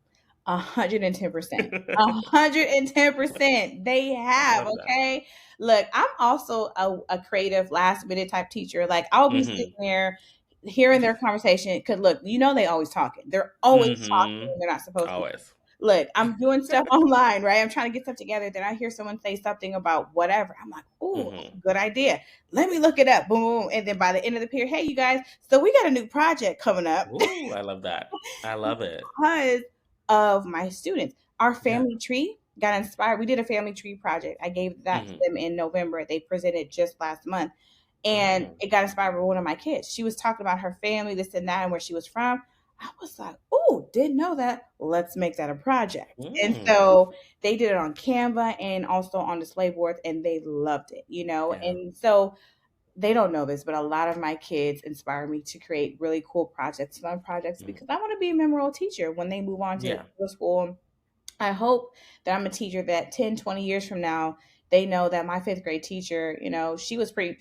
110%. 110%. They I have, love that. okay? Look, I'm also a creative last minute type teacher. Like I'll be sitting Mhm. there hearing their conversation. Because look, they always talking. They're always talking when Mhm. they're not supposed to. Always. Look, I'm doing stuff online, right? I'm trying to get stuff together. Then I hear someone say something about whatever. I'm like, oh, that's a Mhm. good idea. Let me look it up. Boom, boom. And then by the end of the period, hey, you guys, so we got a new project coming up Ooh, I love that. I love it. because of my students. Our Yeah. family tree got inspired. We did a family tree project. I gave that to Mhm. them in November. They presented just last month. And Mm. it got inspired by one of my kids. She was talking about her family, this and that, and where she was from. I was like, oh, didn't know that. Let's make that a project. And Mm. so they did it on Canva and also on display boards, and they loved it. Yeah. And so they don't know this, but a lot of my kids inspire me to create really cool projects, fun projects, Mm. because I want to be a memorable teacher when they move on to Yeah. middle school. I hope that I'm a teacher that 10, 20 years from now, they know that my fifth grade teacher, she was pretty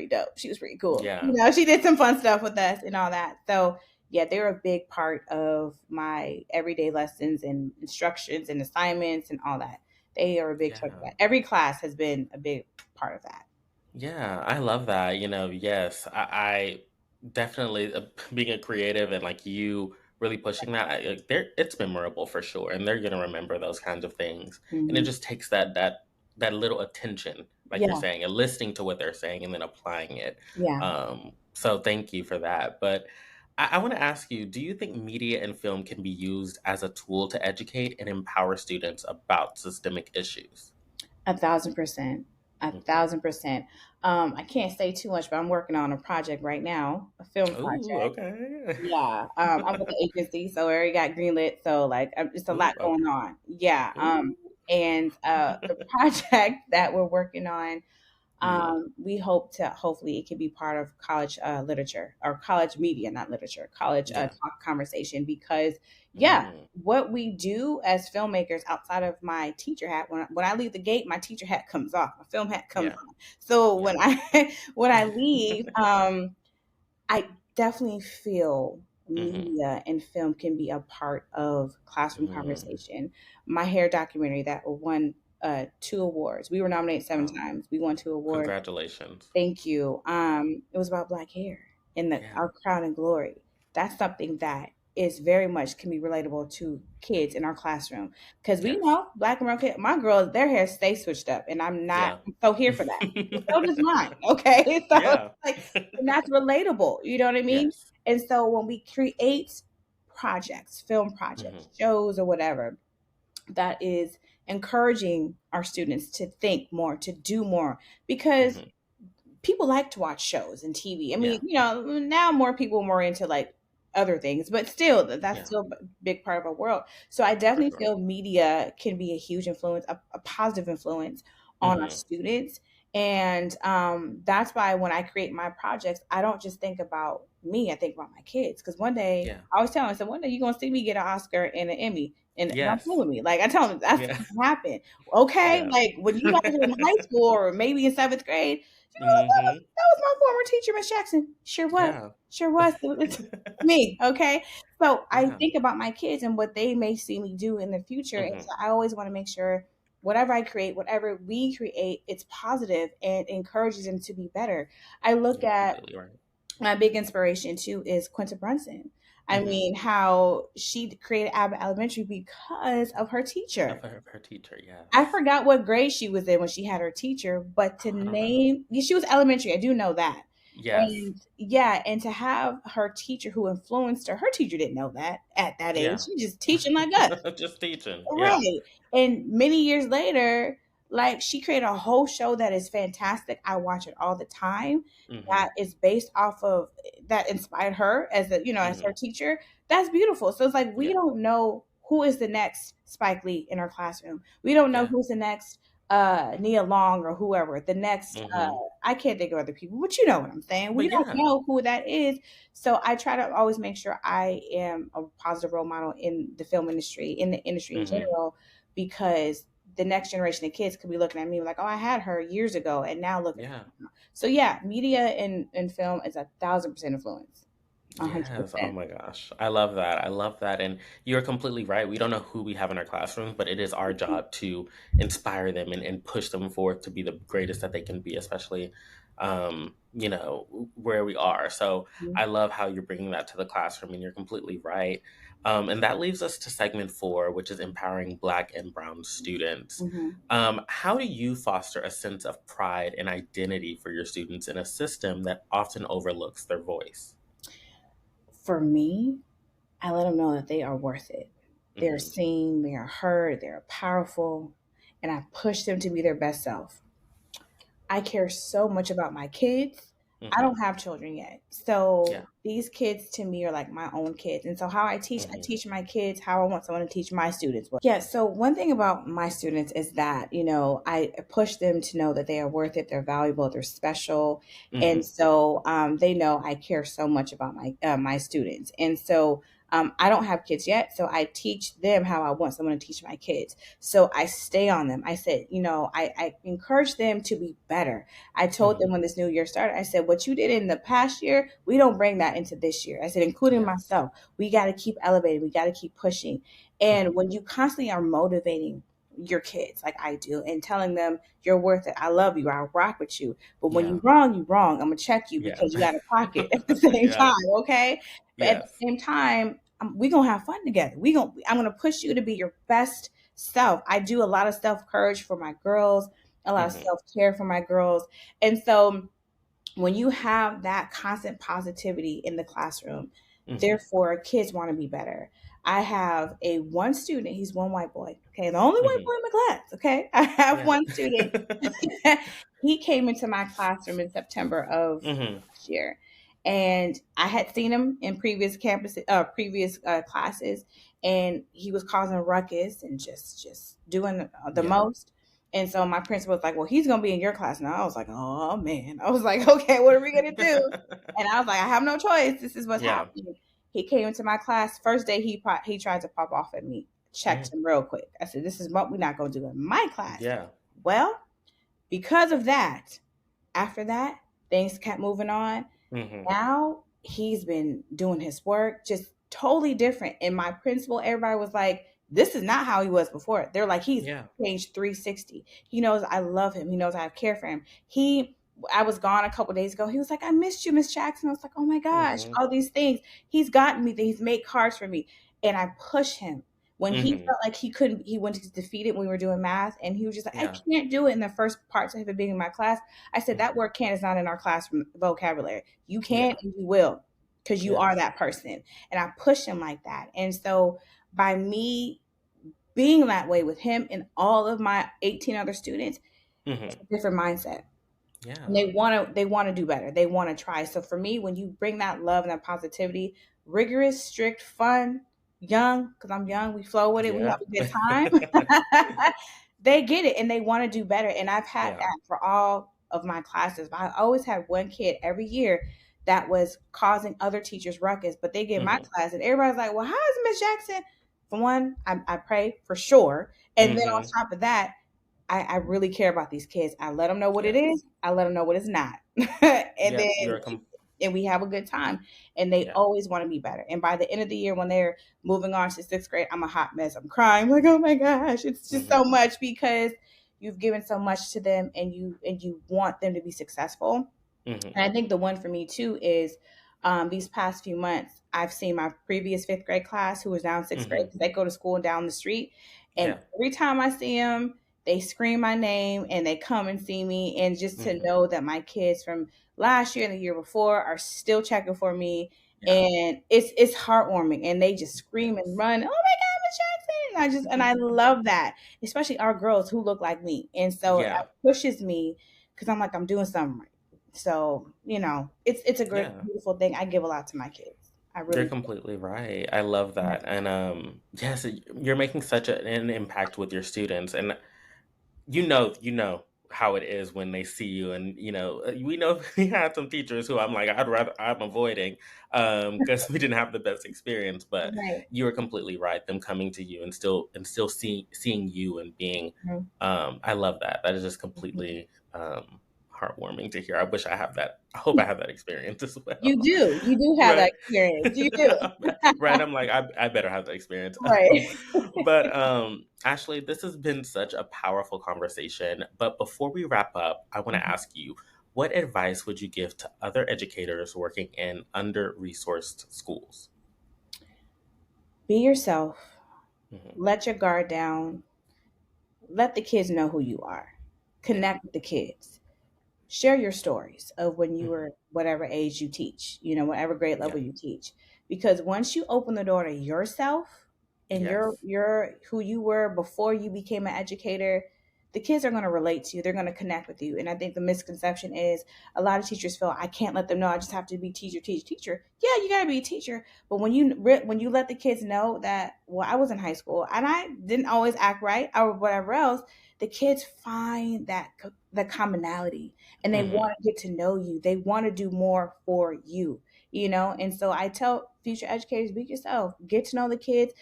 dope. She was pretty cool. Yeah. She did some fun stuff with us and all that. So yeah, they're a big part of my everyday lessons and instructions and assignments and all that. They are a big part of Yeah. that. Every class has been a big part of that. Yeah, I love that. Yes, I definitely being a creative and like you really pushing that. It's memorable for sure, and they're gonna remember those kinds of things. And it Mhm. just takes that little attention, like you're Yeah, saying, and listening to what they're saying, and then applying it. yeah. So thank you for that. But I want to ask you: do you think media and film can be used as a tool to educate and empower students about systemic issues? 1,000%. A Hmm. 1,000%. I can't say too much, but I'm working on a project right now, a film Oh, project. okay. Yeah, I'm with the agency, so I already got greenlit. So like, it's a Ooh, lot going okay. on. Yeah. Ooh. And the project that we're working on, Mhm. we hope to hopefully it can be part of college literature or college media, not literature, college Yeah. talk conversation. Because yeah, Mm. what we do as filmmakers outside of my teacher hat, when I leave the gate, my teacher hat comes off, my film hat comes Yeah. on. So Yeah. when I when I leave, I definitely feel Mhm. media and film can be a part of classroom Mm. conversation. My hair documentary that won 2 awards. We were nominated 7 times. We won 2 awards. Congratulations. Thank you. It was about black hair and Yeah. our crown and glory. That's something that is very much can be relatable to kids in our classroom because we Yes. know black and brown kids. My girls, their hair stays switched up, and Yeah. I'm so here for that. So does mine. Okay, so it's Yeah. like, and that's relatable. You know what I mean? Yes. And so when we create projects, film projects, Mhm. shows, or whatever, that is encouraging our students to think more, to do more, because Mhm. people like to watch shows and TV. I mean, Yeah. now more people are more into like other things, but still, that's Yeah. still a big part of our world. So I For definitely sure. feel media can be a huge influence, a positive influence on our Mhm. students. And that's why when I create my projects, I don't just think about me, I think about my kids. Because one day, Yeah. I always tell them, I said, one day you're going to see me get an Oscar and an Emmy. And don't play Yes. with me. Like, I tell them, that's Yeah. going to happen. Okay? Yeah. Like, when you guys are in high school or maybe in seventh grade, you know, Mhm. that was my former teacher, Miss Jackson. Sure was. Yeah. Sure was. It's me. Okay? So I Yeah. think about my kids and what they may see me do in the future. And so Mhm. I always want to make sure whatever I create, whatever we create, it's positive and encourages them to be better. I look You're at completely right. my big inspiration too is Quinta Brunson. I Mhm. mean, how she created Abbott Elementary because of her Of teacher. her teacher, I yes. forgot what grade she was in when she had her teacher, but to Oh, I don't know. name, yeah, she was elementary. I do know that. Yes. And yeah, and to have her teacher who influenced her, her teacher didn't know that at that age. Yeah. She just teaching like us. Just teaching. Yeah. Right. And many years later, like she created a whole show that is fantastic. I watch it all the time. That Mhm. is based off of that inspired her as a, as her Mhm. teacher. That's beautiful. So it's like we Yeah. don't know who is the next Spike Lee in our classroom. We don't know Yeah. who's the next Nia Long or whoever. The next Mhm. I can't think of other people, but you know what I'm saying. We But don't yeah. know who that is. So I try to always make sure I am a positive role model in the film industry, in the industry in Mhm. general, because the next generation of kids could be looking at me like, oh, I had her years ago, and now look at Yeah. me. So yeah, media and film is 1,000% influence, 100%. Yes. Oh my gosh. I love that. I love that. And you're completely right. We don't know who we have in our classrooms, but it is our job to inspire them and push them forth to be the greatest that they can be, especially, where we are. So I love how you're bringing that to the classroom, and you're completely right. And that leaves us to segment 4, which is empowering Black and Brown students. Mm-hmm. How do you foster a sense of pride and identity for your students in a system that often overlooks their voice? For me, I let them know that they are worth it. They're Mhm. seen, they are heard, they're powerful, and I push them to be their best self. I care so much about my kids. I Mhm. don't have children yet. Yeah. So these kids to me are like my own kids. And so how I Mhm. teach my kids how I want someone to teach my students. Yeah. So one thing about my students is that, I push them to know that they are worth it. They're valuable. They're special. And Mhm. so they know I care so much about my students. And so I don't have kids yet. So I teach them how I want someone to teach my kids. So I stay on them. I said, I encourage them to be better. I told them Mhm. when this new year started, I said, what you did in the past year, we don't bring that into this year. I said, including Yes. myself, we got to keep elevating. We got to keep pushing. And Mhm. when you constantly are motivating your kids like I do and telling them you're worth it. I love you. I rock with you. But when Yeah. you wrong, you wrong. I'm gonna check you Yeah. because you got a pocket at the same Yeah. time. Okay. But at the Yes. same time, we gonna have fun together. I'm gonna push you to be your best self. I do a lot of self courage for my girls, a lot of Mhm. self care for my girls, and so when you have that constant positivity in the classroom, Mhm. therefore kids want to be better. I have a one student, he's one white boy. Okay, the only white boy Mhm. in my class. Okay. I have Yeah. one student. He came into my classroom in September of Mhm. last year. And I had seen him in previous classes, and he was causing ruckus and just doing the Yeah. most. And so my principal was like, "Well, he's gonna be in your class now." I was like, "Oh man!" I was like, "Okay, what are we gonna do?" And I was like, "I have no choice. This is what's Yeah. happening." He came into my class first day. He tried to pop off at me. Checked Mhm. him real quick. I said, "This is what we're not gonna do in my class." Yeah. Well, because of that, after that, things kept moving on. Mhm. Now he's been doing his work just totally different. And my principal, everybody was like, this is not how he was before. They're like, he's Yeah. changed 360. He knows I love him. He knows I care for him. I was gone a couple days ago. He was like, I missed you, Miss Jackson. I was like, oh my gosh, Mhm. all these things. He's gotten me, he's made cards for me. And I push him. When he Mhm. felt like he couldn't, he went to defeated when we were doing math, and he was just like, I Yeah. can't do it in the first parts of him being in my class. I said, that Mhm. word can is not in our classroom vocabulary. You can Yeah. and you will because you are Yes. that person. And I push him like that. And so by me being that way with him and all of my 18 other students, it's Mhm. a different mindset. And Yeah. they want to do better. They want to try. So for me, when you bring that love and that positivity, rigorous, strict, fun, young, because I'm young, we flow with it, we Yeah. have a good time. They get it and they want to do better. And I've had Yeah. that for all. of my classes, but I always had one kid every year that was causing other teachers ruckus. But they get my Mm-hmm. class, and everybody's like, "Well, how is Miss Jackson?" For one, I pray for sure, and then on Mm-hmm. top of that, I really care about these kids. I let them know what it Yes. is. I let them know what it's not, and Yep. then and we have a good time. And they Yeah. always want to be better. And by the end of the year, when they're moving on to sixth grade, I'm a hot mess. I'm crying like, oh my gosh, it's just Mm-hmm. so much because you've given so much to them, and you want them to be successful. Mm-hmm. And I think the one for me too is these past few months, I've seen my previous fifth grade class who was down sixth grade Mm-hmm. because they go to school down the street. And Yeah. every time I see them, they scream my name and they come and see me. And just to Mm-hmm. know that my kids from last year and the year before are still checking for me. Yeah. And it's heartwarming. And they just scream and Yes. run, oh my God, Miss Jackson. And I love that, especially our girls who look like me. And so it Yeah. pushes me because I'm like, I'm doing something right. So, it's a great, Yeah. beautiful thing. I give a lot to my kids. I You're really do. completely right. I love that. And yes, you're making such an impact with your students. And you know how it is when they see you, and we know we had some teachers who I'm avoiding because we didn't have the best experience. But Right. you are completely right. Them coming to you and still seeing you and being, Mhm. I love that. That is just completely heartwarming to hear. I wish I have that. I hope I have that experience as You well. do. You do have Right. that experience. You do. Right. I'm like, I better have that experience. Right. But Ashley, this has been such a powerful conversation. But before we wrap up, I want to Mhm. ask you, what advice would you give to other educators working in under-resourced schools? Be yourself. Hmm. Let your guard down. Let the kids know who you are. Yeah. Connect with the kids. Share your stories of when you Hmm. were whatever age you teach, whatever grade Yeah. level you teach. Because once you open the door to yourself and Yes. you're who you were before you became an educator, the kids are going to relate to you. They're going to connect with you. And I think the misconception is a lot of teachers feel I can't let them know. I just have to be teacher, teacher, teacher. Yeah, you got to be a teacher. But when you let the kids know that, well, I was in high school and I didn't always act right or whatever else, the kids find the commonality and they Hmm. want to get to know you. They want to do more for you. And so I tell future educators, be yourself, get to know the kids,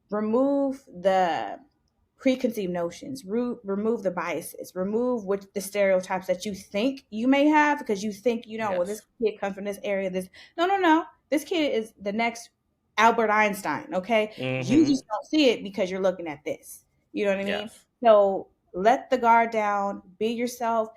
remove the preconceived notions, remove the biases, remove what the stereotypes that you think you may have because you think, well, this Yes. kid comes from this area. No. This kid is the next Albert Einstein, okay? You Hmm. just don't see it because you're looking at this. You know what I mean? Yes. So let the guard down, be yourself,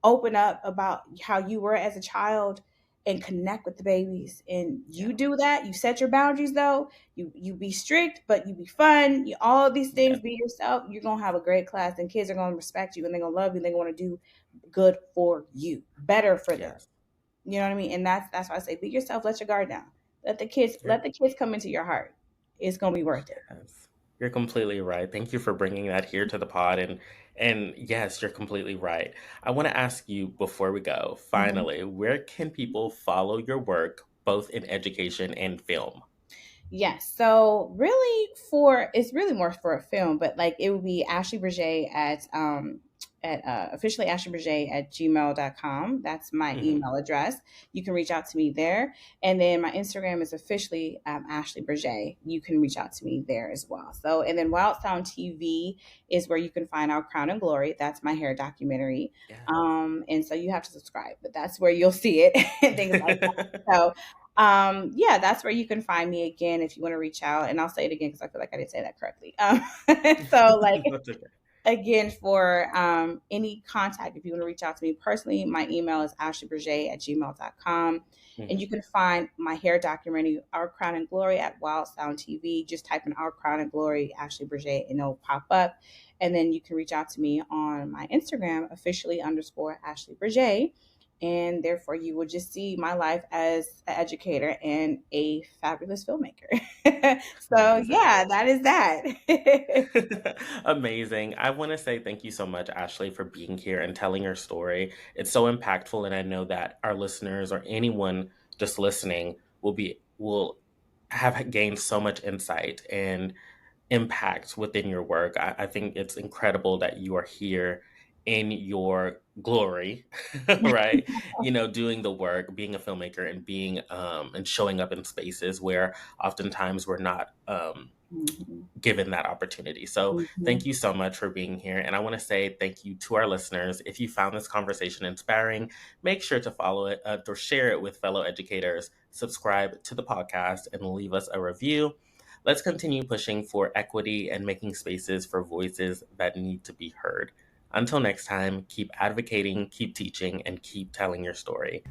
open up about how you were as a child and connect with the babies. And Yeah. you do that. You set your boundaries though. You be strict, but you be fun. All these Yeah. things, be yourself. You're gonna have a great class, and kids are gonna respect you, and they're gonna love you. And they're gonna do good for you, better for them. Yes. You know what I mean? And that's why I say, be yourself. Let your guard down. Let the kids come into your heart. It's gonna be worth it. Yes, you're completely right. Thank you for bringing that here to the pod, and yes, you're completely right. I want to ask you before we go, Mhm. finally, where can people follow your work both in education and film? Yes. So really for it's really more for a film, but like it would be Ashley Berger at officially Ashley Berger at gmail.com. That's my Hmm. email address. You can reach out to me there. And then my Instagram is officially Ashley Berger. You can reach out to me there as well. So and then Wild Sound TV is where you can find Our Crown and Glory. That's my hair documentary. Yes. And so you have to subscribe, but that's where you'll see it and things like that. So yeah, that's where you can find me again if you want to reach out. And I'll say it again because I feel like I didn't say that correctly. So like That's okay. again for any contact, if you want to reach out to me personally, my email is ashleyberger at gmail.com. And Hmm. you can find my hair documentary, Our Crown and Glory, at Wild Sound TV. Just type in Our Crown and Glory, Ashley Berger, and it'll pop up. And then you can reach out to me on my Instagram, officially underscore Ashley Berger. And therefore, you will just see my life as an educator and a fabulous filmmaker. So, Amazing. yeah, that is that. Amazing. I want to say thank you so much, Ashley, for being here and telling your story. It's so impactful, and I know that our listeners or anyone just listening will have gained so much insight and impact within your work. I think it's incredible that you are here in your glory, right? Doing the work, being a filmmaker, and being and showing up in spaces where oftentimes we're not Mhm. given that opportunity. So thank Mhm. you so much for being here. And I want to say thank you to our listeners. If you found this conversation inspiring, make sure to follow it or share it with fellow educators, subscribe to the podcast, and leave us a review. Let's continue pushing for equity and making spaces for voices that need to be heard. Until next time, keep advocating, keep teaching, and keep telling your story.